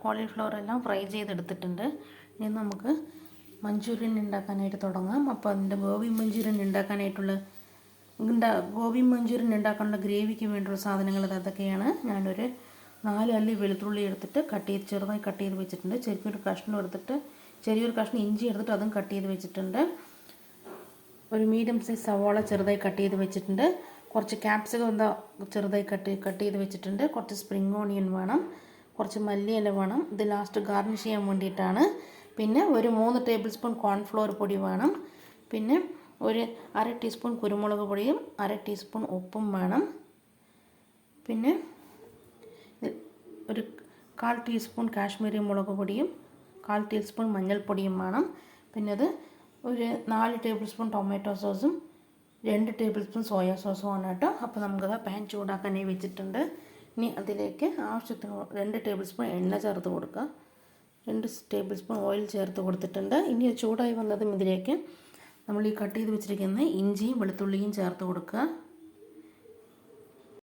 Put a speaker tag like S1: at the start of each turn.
S1: Cauliflower എല്ലാം fry ചെയ്തെടുത്തിട്ടുണ്ട്. ഇനി നമുക്ക് മഞ്ചൂരിയൻ ഉണ്ടാക്കാനായിട്ട് തുടങ്ങാം. അപ്പോൾ അതിൻ്റെ ഗോബി മഞ്ചൂരിയൻ ഉണ്ടാക്കാനുള്ള ഗ്രേവിക്ക് വേണ്ടിയുള്ള സാധനങ്ങൾ അതൊക്കെയാണ്. ഞാനൊരു 4 അല്ലി വെളുത്തുള്ളി എടുത്തിട്ട് ചെറുതായി കട്ട് ചെയ്ത് വെച്ചിട്ടുണ്ട്. ചെറിയൊരു കഷ്ണം ഇഞ്ചി എടുത്തിട്ട് അതും കട്ട് ചെയ്ത് വെച്ചിട്ടുണ്ട്. ഒരു മീഡിയം സൈസ് സവാള ചെറുതായി കട്ട് ചെയ്ത് വെച്ചിട്ടുണ്ട്. കുറച്ച് ക്യാപ്സിക്കം ചെറുതായി കട്ട് ചെയ്ത് വെച്ചിട്ടുണ്ട്. കുറച്ച് സ്പ്രിംഗ് ഓണിയൻ വേണം, കുറച്ച് മല്ലിയില വേണം. ഇത് ലാസ്റ്റ് ഗാർണിഷ് ചെയ്യാൻ വേണ്ടിയിട്ടാണ്. പിന്നെ ഒരു 3 ടേബിൾ സ്പൂൺ കോൺഫ്ലവർ പൊടി വേണം. പിന്നെ ഒരു 1/2 ടീസ്പൂൺ കുരുമുളക് പൊടിയും 1/2 ടീസ്പൂൺ ഉപ്പും വേണം. പിന്നെ ഒരു 1/4 ടീസ്പൂൺ കാശ്മീരി മുളക് പൊടിയും 1/4 ടീസ്പൂൺ മഞ്ഞൾപ്പൊടിയും വേണം. പിന്നെ അത് ഒരു 4 ടേബിൾ സ്പൂൺ ടൊമാറ്റോ സോസും 2 ടേബിൾ സ്പൂൺ സോയാ സോസും ആണ് കേട്ടോ. അപ്പോൾ നമുക്കത് പാൻ ചൂടാക്കാനായി വെച്ചിട്ടുണ്ട്. ഇനി അതിലേക്ക് ആവശ്യത്തിന് 2 ടേബിൾ സ്പൂൺ എണ്ണ ചേർത്ത് കൊടുക്കുക. 2 ടേബിൾ സ്പൂൺ ഓയിൽ ചേർത്ത് കൊടുത്തിട്ടുണ്ട്. ഇനി ചൂടായി വന്നതും ഇതിലേക്ക് നമ്മൾ ഈ കട്ട് ചെയ്ത് വെച്ചിരിക്കുന്ന ഇഞ്ചിയും വെളുത്തുള്ളിയും ചേർത്ത് കൊടുക്കുക.